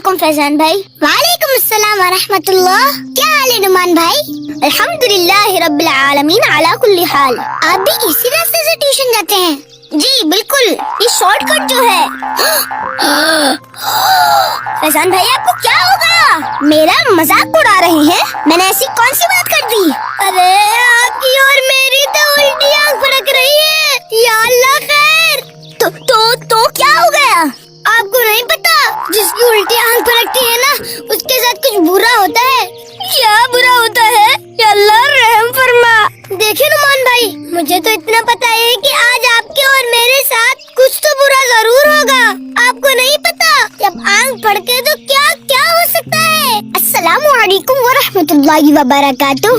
علیکم فیضان بھائی. وعلیکم السلام ورحمۃ اللہ. کیا حال ہے نعمان بھائی؟ الحمدللہ رب العالمین علی کل حال. آپ بھی اسی راستے سے ٹیوشن جاتے ہیں؟ جی بالکل, یہ شارٹ کٹ جو ہے. فیضان بھائی آپ کو کیا ہو گیا؟ میرا مذاق اڑا رہے ہیں؟ میں نے ایسی کون سی بات کر دی؟ ارے آپ کی اور میری تو الٹی آنکھ پھڑک رہی ہے. یا اللہ خیر. تو کیا ہو گیا؟ آپ کو نہیں پتا, جس کی الٹی آنکھ پھڑکتی ہے نا اس کے ساتھ کچھ برا ہوتا ہے. کیا برا ہوتا ہے؟ یا اللہ رحم فرما. دیکھیں نعمان بھائی, مجھے تو اتنا پتا ہے کہ آج آپ کے اور میرے ساتھ کچھ تو برا ضرور ہوگا. آپ کو نہیں پتا جب آنکھ پھڑکے تو کیا کیا ہو سکتا ہے. السلام علیکم ورحمۃ اللہ وبرکاتہ.